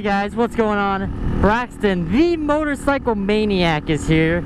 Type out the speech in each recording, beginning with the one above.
guys, what's going on? Braxton, the motorcycle maniac, is here.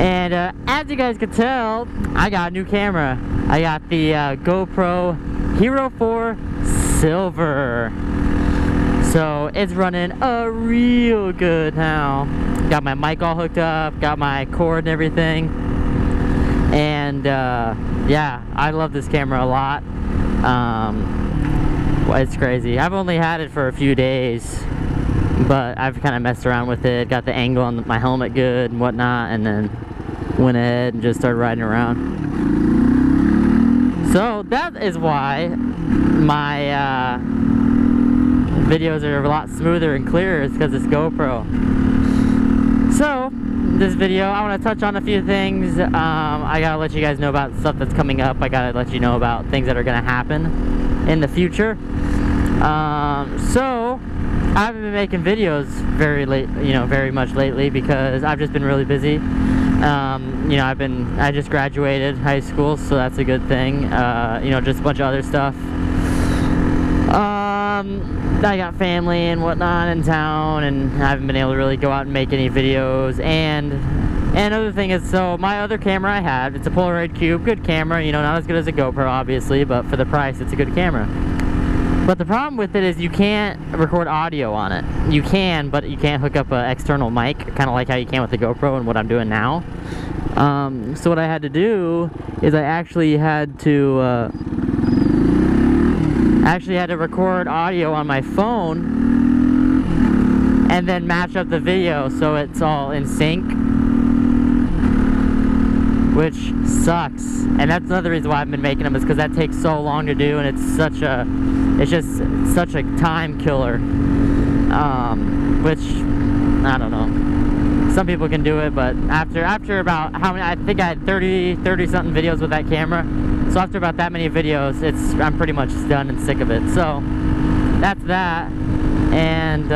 And as you guys can tell, I got a new camera. I got the GoPro Hero 4 Silver. So it's running real good now. Got my mic all hooked up, got my cord and everything. And yeah, I love this camera a lot. It's crazy. I've only had it for a few days, but I've kind of messed around with it, got the angle on my helmet good and whatnot, and then went ahead and just started riding around. So that is why my videos are a lot smoother and clearer. It's because it's GoPro. So this video, I want to touch on a few things. I gotta let you guys know about stuff that's coming up. I gotta let you know about things that are gonna happen in the future. So I haven't been making videos very much lately because I've just been really busy. I just graduated high school, so that's a good thing. Just a bunch of other stuff. I got family and whatnot in town, and I haven't been able to really go out and make any videos. And another thing is, so my other camera I have, it's a Polaroid Cube, good camera, not as good as a GoPro obviously, but for the price it's a good camera. But the problem with it is you can't record audio on it. You can, but you can't hook up an external mic, kind of like how you can with the GoPro and what I'm doing now. So what I had to do is I actually had to record audio on my phone and then match up the video so it's all in sync, which sucks. And that's another reason why I've been making them, is because that takes so long to do, and it's just such a time killer. Which I don't know. Some people can do it, but after about I think I had 30 something videos with that camera. So after about that many videos, I'm pretty much done and sick of it. So that's that. And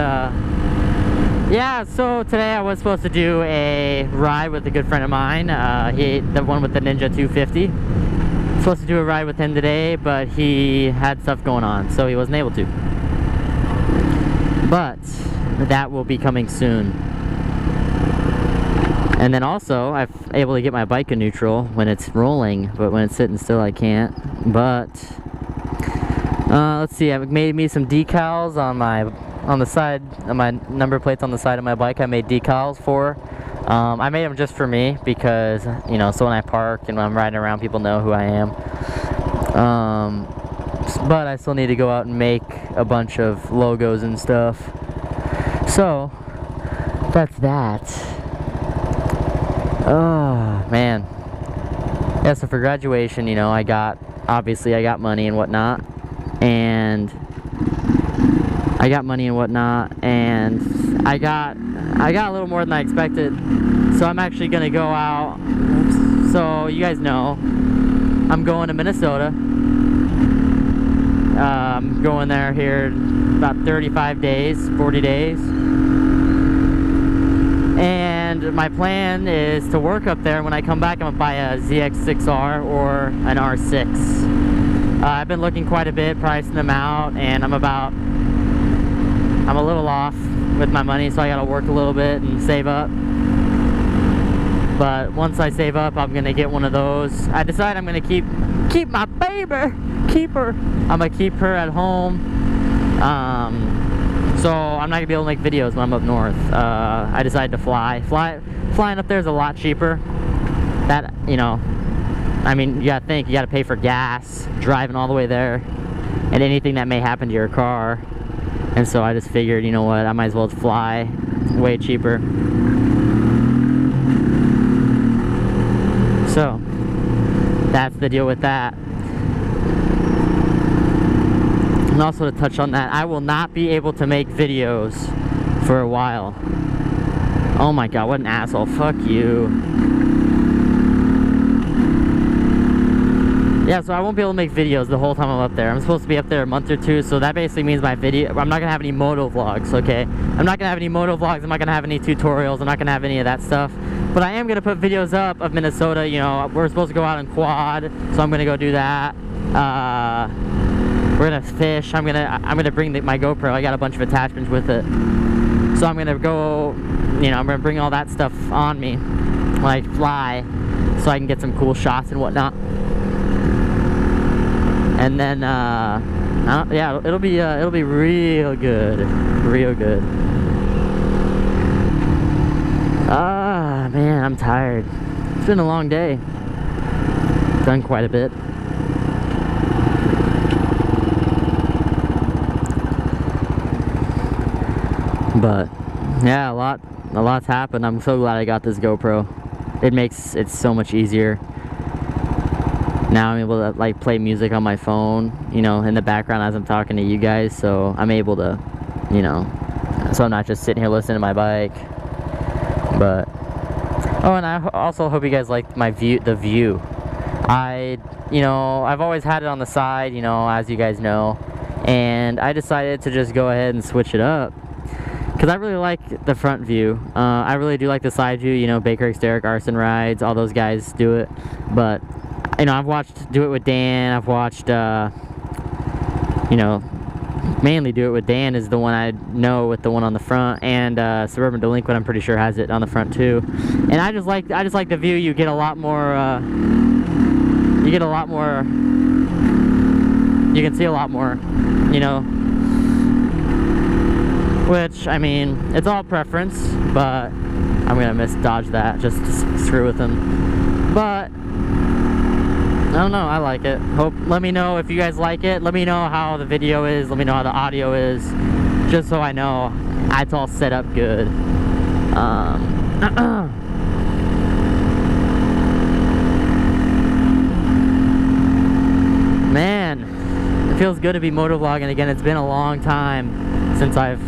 yeah, so today I was supposed to do a ride with a good friend of mine. The one with the Ninja 250. Supposed to do a ride with him today, but he had stuff going on, so he wasn't able to. But that will be coming soon. And then also, I'm able to get my bike in neutral when it's rolling, but when it's sitting still, I can't. But let's see, I've made me some decals on the side of my number plates on the side of my bike. I made decals for. I made them just for me because, so when I park and when I'm riding around, people know who I am. But I still need to go out and make a bunch of logos and stuff. So that's that. Oh man. Yeah, so for graduation, I got money and whatnot, and I got a little more than I expected. So I'm actually gonna go out. So you guys know, I'm going to Minnesota. I'm going there here about 35 days, 40 days. And my plan is to work up there. When I come back, I'm gonna buy a ZX6R or an R6. I've been looking quite a bit, pricing them out, and I'm a little off with my money, so I gotta work a little bit and save up. But once I save up, I'm gonna get one of those. I decide I'm gonna keep my baby, I'm gonna keep her at home. So I'm not gonna be able to make videos when I'm up north. I decided to flying up there is a lot cheaper. That, I mean, you gotta think, you gotta pay for gas, driving all the way there, and anything that may happen to your car. And so I just figured, you know what, I might as well fly, way cheaper. So that's the deal with that. And also to touch on that, I will not be able to make videos for a while. Oh my god, what an asshole. Fuck you. Yeah, so I won't be able to make videos the whole time I'm up there. I'm supposed to be up there a month or two, so that basically means I'm not gonna have any moto vlogs, okay? I'm not gonna have any moto vlogs, I'm not gonna have any tutorials, I'm not gonna have any of that stuff. But I am gonna put videos up of Minnesota. We're supposed to go out on quad, so I'm gonna go do that. we're gonna fish. I'm gonna bring my GoPro. I got a bunch of attachments with it, so I'm gonna go, you know, I'm gonna bring all that stuff on me when I fly, so I can get some cool shots and whatnot. And then yeah, it'll be real good, real good. Ah, man, I'm tired. It's been a long day. Done quite a bit. But yeah, a lot's happened. I'm so glad I got this GoPro. It makes it so much easier. Now I'm able to like play music on my phone, you know, in the background as I'm talking to you guys, so I'm able to, you know, so I'm not just sitting here listening to my bike. But oh, and I also hope you guys like my view, the view. You know, I've always had it on the side, you know, as you guys know, and I decided to just go ahead and switch it up because I really like the front view. I really do like the side view, you know, Baker Exteric, Arson Rides, all those guys do it. But you know, I've watched Do It With Dan. I've watched, you know, mainly Do It With Dan is the one I know with the one on the front, and Suburban Delinquent I'm pretty sure has it on the front too. And I just like the view. You get a lot more. You get a lot more. You can see a lot more, you know. Which, I mean, it's all preference, but I'm gonna dodge that just to screw with them. But I don't know, I like it. Let me know if you guys like it. Let me know how the video is. Let me know how the audio is, just so I know it's all set up good. Man, it feels good to be motovlogging again. It's been a long time since I've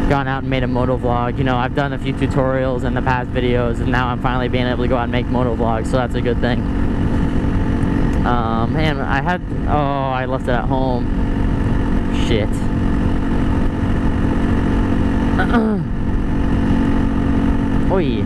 gone out and made a motovlog. You know, I've done a few tutorials in the past videos, and now I'm finally being able to go out and make motovlogs, so that's a good thing. Man, I left it at home. Shit. Oi.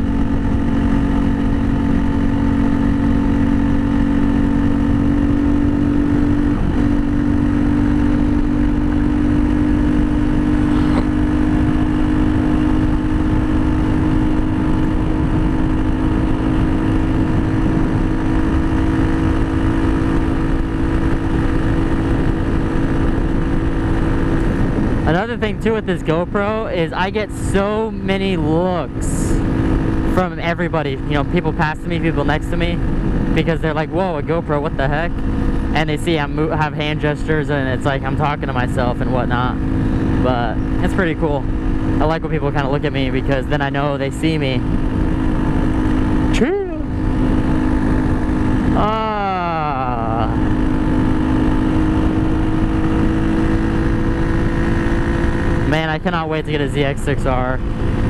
Another thing too with this GoPro is I get so many looks from everybody. You know, people passing me, people next to me, because they're like, "Whoa, a GoPro, what the heck?" And they see I have hand gestures, and it's like I'm talking to myself and whatnot. But it's pretty cool. I like when people kind of look at me, because then I know they see me. True. Man, I cannot wait to get a ZX6R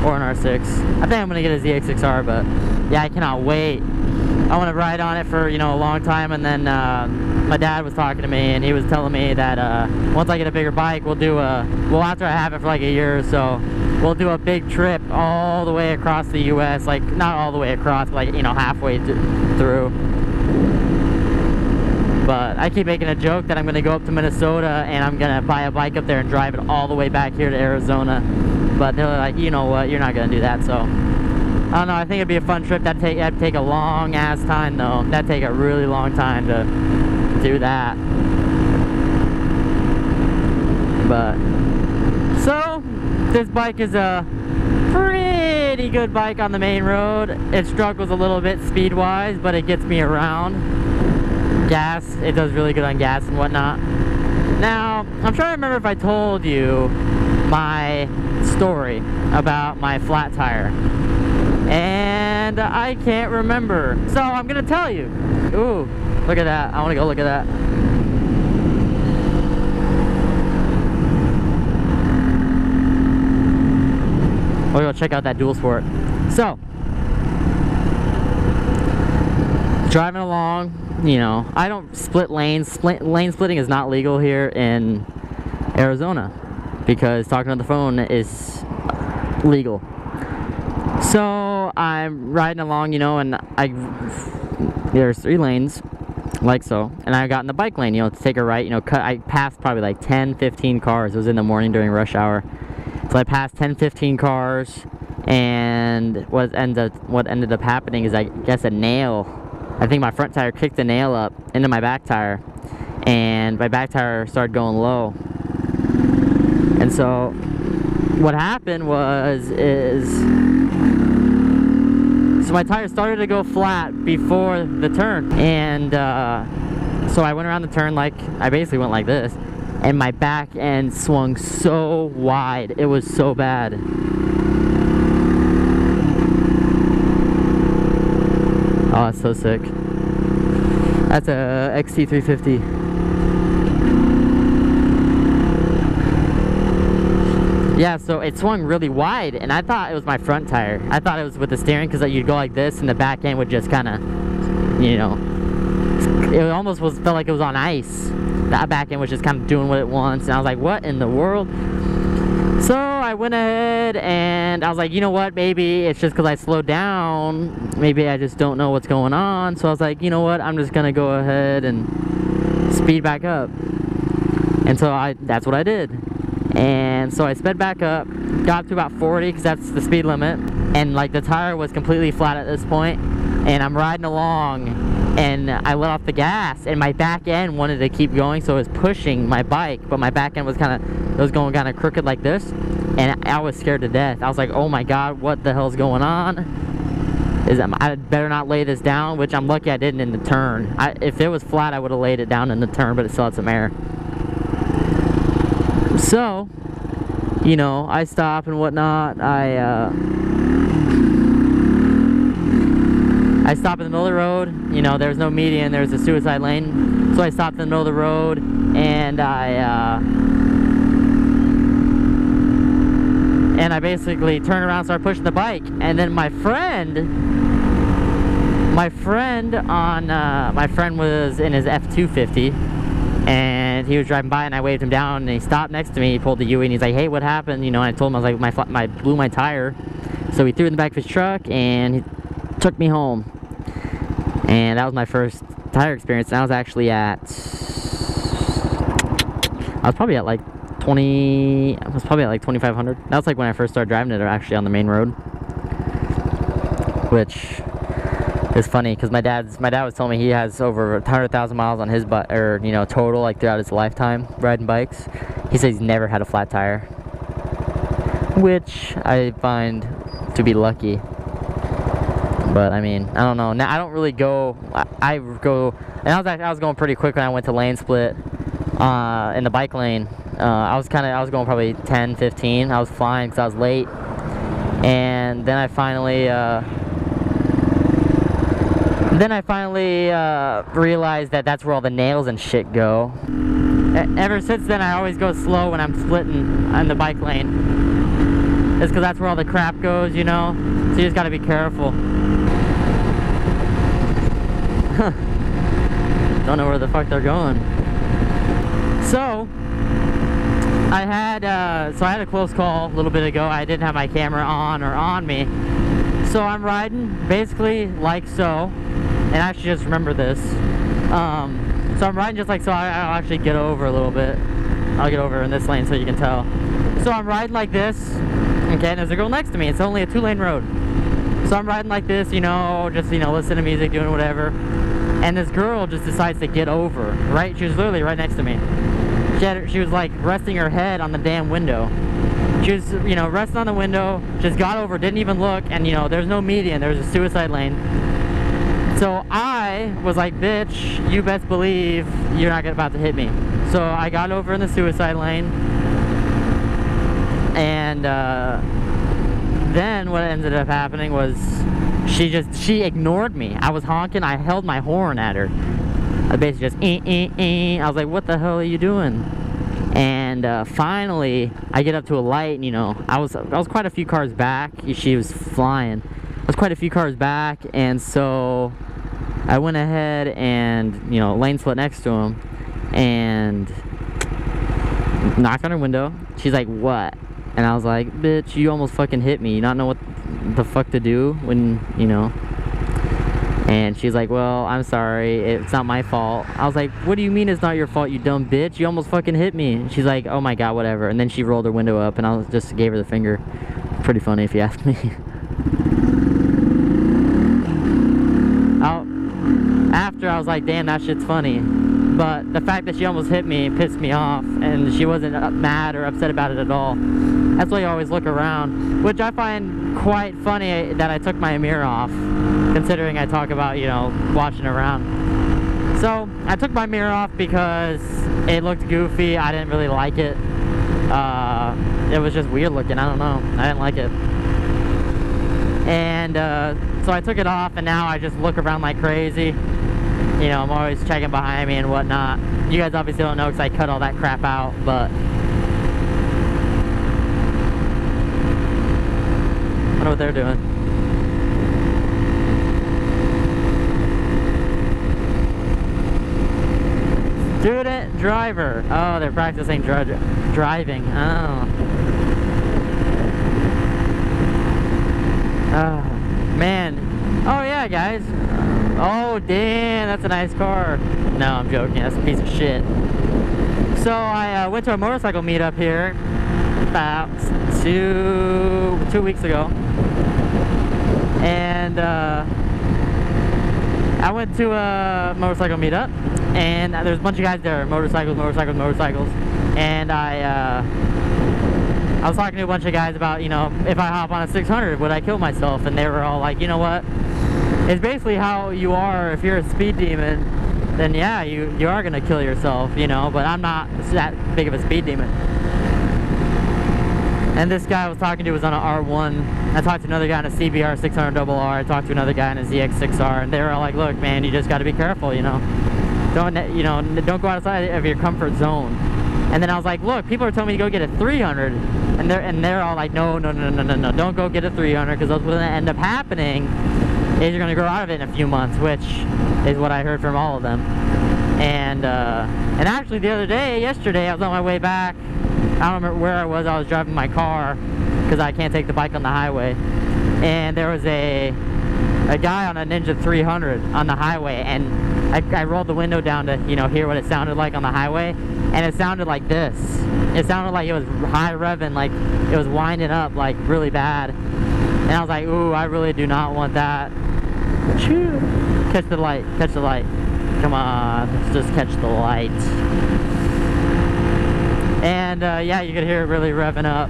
or an R6. I think I'm gonna get a ZX6R, but yeah, I cannot wait. I want to ride on it for, you know, a long time. And then my dad was talking to me, and he was telling me that once I get a bigger bike, we'll do well, after I have it for like a year or so, we'll do a big trip all the way across the US, like not all the way across, but like, you know, halfway through. But I keep making a joke that I'm going to go up to Minnesota and I'm going to buy a bike up there and drive it all the way back here to Arizona. But they're like, you know what, you're not going to do that. So, I don't know, I think it'd be a fun trip. That'd take a long ass time though. That'd take a really long time to do that. But, so, this bike is a pretty good bike on the main road. It struggles a little bit speed-wise, but it gets me around. Gas, it does really good on gas and whatnot. Now, I'm trying to remember if I told you my story about my flat tire, and I can't remember, so I'm gonna tell you. Ooh, look at that. I want to go look at that. We'll go check out that dual sport. So, driving along, you know, I don't split lanes. Lane splitting is not legal here in Arizona because talking on the phone is legal. So I'm riding along, you know, and there's 3 lanes, like so, and I got in the bike lane, you know, to take a right, you know, I passed probably like 10-15 cars. It was in the morning during rush hour, so I passed 10-15 cars, and what ended up happening is, I guess, a nail, I think my front tire kicked the nail up into my back tire, and my back tire started going low. And so what happened so my tire started to go flat before the turn, and so I went around the turn, like, I basically went like this, and my back end swung so wide. It was so bad. Oh, that's so sick. That's a XT350. Yeah, so it swung really wide, and I thought it was my front tire. I thought it was with the steering, because you'd go like this, and the back end would just kind of, you know, it almost felt like it was on ice. That back end was just kind of doing what it wants, and I was like, what in the world? So I went ahead, and I was like, you know what, maybe it's just because I slowed down. Maybe I just don't know what's going on. So I was like, you know what, I'm just going to go ahead and speed back up. And so that's what I did. And so I sped back up, got up to about 40, because that's the speed limit, and like the tire was completely flat at this point, and I'm riding along, and I let off the gas, and my back end wanted to keep going, so it was pushing my bike, but my back end was going kind of crooked like this, and I was scared to death. I was like, oh my god, what the hell's going on? I better not lay this down, which I'm lucky I didn't in the turn. If it was flat, I would have laid it down in the turn, but it still had some air. So, you know, I stop and whatnot. I stopped in the middle of the road. You know, there was no median, there was a suicide lane. So I stopped in the middle of the road, and I basically turned around and started pushing the bike. And then my friend was in his F250. And he was driving by, and I waved him down, and he stopped next to me. He pulled the UE, and he's like, hey, what happened? You know, and I told him, I was like, I blew my tire. So he threw it in the back of his truck, and he took me home. And that was my first tire experience. And I was actually I was probably at like 2,500. That was like when I first started driving it, actually on the main road. Which is funny, because my dad was telling me he has over 100,000 miles on his bike, or you know, total, like throughout his lifetime riding bikes. He says he's never had a flat tire, which I find to be lucky. But I mean, I don't know. Now I don't really go. I go, and I was going pretty quick when I went to lane split in the bike lane. I was going probably 10, 15. I was flying because I was late, and then I finally. Realized that that's where all the nails and shit go. Ever since then, I always go slow when I'm splitting on the bike lane. It's because that's where all the crap goes, you know? So you just gotta be careful. Don't know where the fuck they're going. So, I had a close call a little bit ago. I didn't have my camera on me. So I'm riding basically like so. And I actually just remember this. So I'm riding just like so. I'll actually get over a little bit. I'll get over in this lane so you can tell. So I'm riding like this. Okay, and there's a girl next to me. It's only a 2-lane road. So I'm riding like this, you know, just, you know, listening to music, doing whatever. And this girl just decides to get over, right? She was literally right next to me. She was like resting her head on the damn window. She was, you know, resting on the window, just got over, didn't even look, and you know, there's no median, there's a suicide lane. So I was like, bitch, you best believe you're not about to hit me. So I got over in the suicide lane, and then what ended up happening was she ignored me. I was honking, I held my horn at her. I basically just, I was like, what the hell are you doing? And finally, I get up to a light, and you know, I was quite a few cars back. She was flying. I was quite a few cars back, and so I went ahead and, you know, lane split next to him, and knocked on her window. She's like, what? And I was like, bitch, you almost fucking hit me. You not know what the fuck to do when, you know. And she's like, well, I'm sorry, it's not my fault. I was like, what do you mean it's not your fault, you dumb bitch? You almost fucking hit me. And she's like, oh my god, whatever. And then she rolled her window up and I just gave her the finger. Pretty funny if you ask me. After I was like, damn, that shit's funny. But the fact that she almost hit me pissed me off, and she wasn't mad or upset about it at all. That's why you always look around, which I find quite funny that I took my mirror off, considering I talk about, you know, watching around. So I took my mirror off because it looked goofy. I didn't really like it. It was just weird looking. I don't know. I didn't like it. And so I took it off, and now I just look around like crazy. You know, I'm always checking behind me and whatnot. You guys obviously don't know because I cut all that crap out, but I wonder what they're doing. Student driver. Oh, they're practicing driving. Oh. Oh, man. Oh, yeah, guys. Oh, damn, that's a nice car. No, I'm joking. That's a piece of shit. So I went to a motorcycle meetup here about two weeks ago. And I went to a motorcycle meetup, and there's a bunch of guys there, motorcycles. And I was talking to a bunch of guys about, you know, if I hop on a 600, would I kill myself? And they were all like, you know what? It's basically how you are. If you're a speed demon, then yeah, you are gonna kill yourself, you know. But I'm not that big of a speed demon. And this guy I was talking to was on an R1. I talked to another guy on a CBR 600RR. I talked to another guy on a ZX6R, and they were all like, "Look, man, you just got to be careful, you know. Don't go outside of your comfort zone." And then I was like, "Look, people are telling me to go get a 300," and they're all like, "No, don't go get a 300, because what's going to end up happening is you're going to grow out of it in a few months," which is what I heard from all of them. And actually the other day, yesterday, I was on my way back. I don't remember where I was driving my car because I can't take the bike on the highway. And there was a guy on a Ninja 300 on the highway, and I rolled the window down to, you know, hear what it sounded like on the highway, and it sounded like this. It sounded like it was high revving, like it was winding up like really bad. And I was like, ooh, I really do not want that. Choo. Catch the light, catch the light. Come on, let's just catch the light. And yeah, you could hear it really revving up.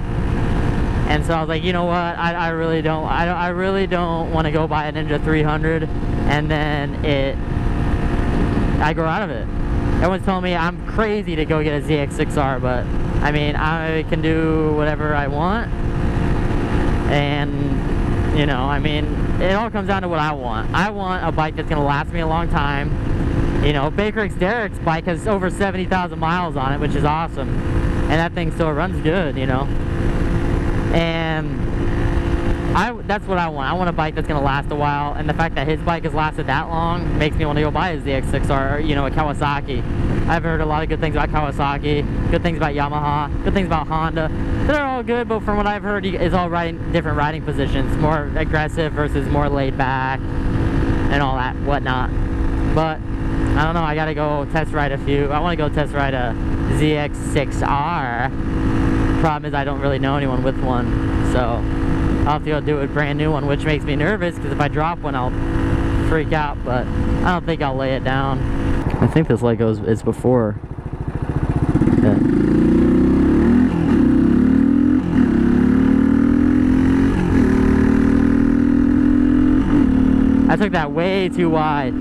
And so I was like, you know what? I really don't want to go buy a Ninja 300 and then I grow out of it. Everyone's telling me I'm crazy to go get a ZX6R, but I mean, I can do whatever I want. And you know, I mean, it all comes down to what I want. I want a bike that's gonna last me a long time. You know, Baker X Derek's bike has over 70,000 miles on it, which is awesome. And that thing still runs good, you know. And that's what I want. I want a bike that's going to last a while. And the fact that his bike has lasted that long makes me want to go buy his ZX6R, or, you know, a Kawasaki. I've heard a lot of good things about Kawasaki, good things about Yamaha, good things about Honda. They're all good, but from what I've heard, it's all different riding positions. More aggressive versus more laid back and all that whatnot. But I don't know, I gotta go test ride a few. I want to go test ride a ZX6R. Problem is I don't really know anyone with one, so I'll have to go do a brand new one, which makes me nervous because if I drop one I'll freak out, but I don't think I'll lay it down. I think this light is before. Yeah. I took that way too wide.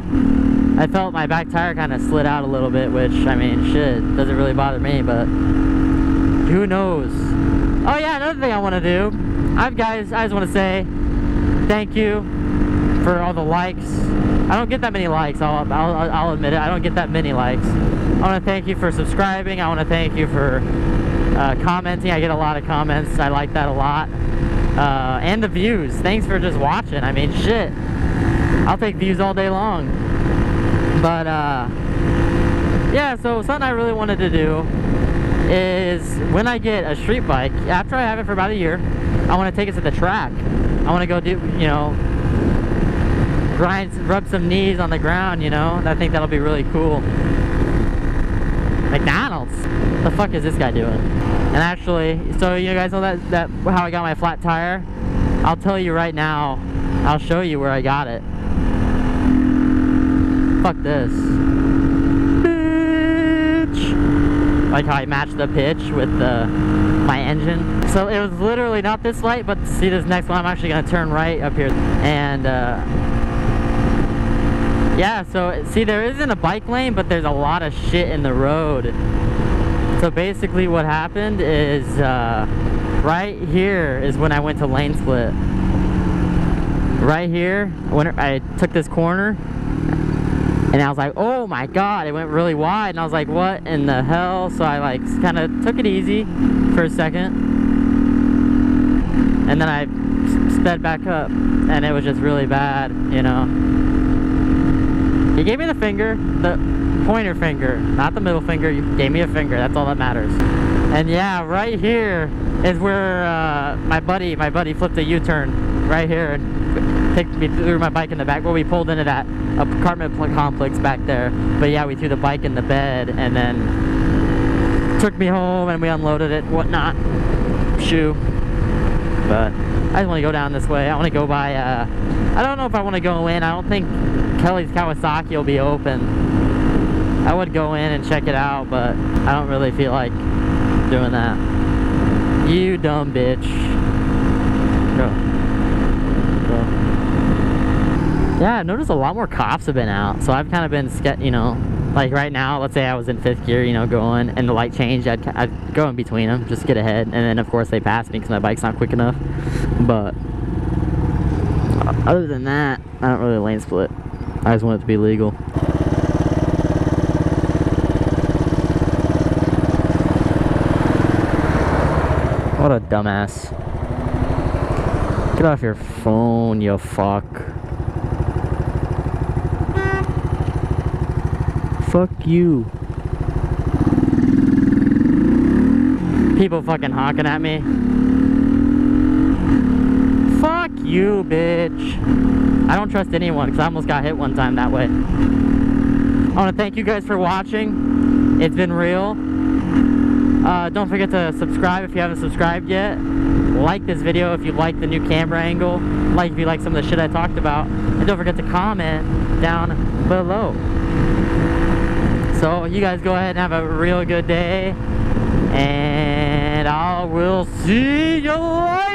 I felt my back tire kind of slid out a little bit, which, I mean, shit, doesn't really bother me, but who knows? Oh yeah, another thing I want to do. I just want to say thank you for all the likes. I don't get that many likes, I'll admit it. I don't get that many likes. I want to thank you for subscribing. I want to thank you for commenting. I get a lot of comments. I like that a lot. And the views. Thanks for just watching. I mean, shit. I'll take views all day long. But yeah, so something I really wanted to do is when I get a street bike, after I have it for about a year, I want to take it to the track. I want to go do, you know, rub some knees on the ground, you know? I think that'll be really cool. McDonald's? What the fuck is this guy doing? And actually, so you guys know that how I got my flat tire? I'll tell you right now. I'll show you where I got it. Fuck this. Bitch! Like how I matched the pitch with my engine. So it was literally not this light, but see this next one, I'm actually gonna turn right up here. And yeah, so see, there isn't a bike lane, but there's a lot of shit in the road. So basically what happened is right here is when I went to lane split. Right here, when I took this corner, and I was like, oh my god, it went really wide, and I was like, what in the hell? So I like kind of took it easy for a second, and then I sped back up, and it was just really bad, you know. He gave me the finger, the pointer finger, not the middle finger. You gave me a finger, that's all that matters. And yeah, right here is where my buddy flipped a U-turn right here and me threw my bike in the back. Well, we pulled into that apartment complex back there, but yeah, we threw the bike in the bed and then took me home and we unloaded it, whatnot. Shoe. But I just want to go down this way. I want to go by I don't know if I want to go in. I don't think Kelly's Kawasaki will be open. I would go in and check it out, but I don't really feel like doing that. You dumb bitch. Go. Yeah, I noticed a lot more cops have been out, so I've kind of been, you know, like right now, let's say I was in 5th gear, you know, going, and the light changed, I'd go in between them, just get ahead, and then of course they pass me because my bike's not quick enough. But other than that, I don't really lane split. I just want it to be legal. What a dumbass. Get off your phone, you fuck. Fuck you. People fucking honking at me. Fuck you, bitch. I don't trust anyone because I almost got hit one time that way. I want to thank you guys for watching. It's been real. Don't forget to subscribe if you haven't subscribed yet. Like this video if you like the new camera angle. Like if you like some of the shit I talked about. And don't forget to comment down below. So you guys go ahead and have a real good day. And I will see you later.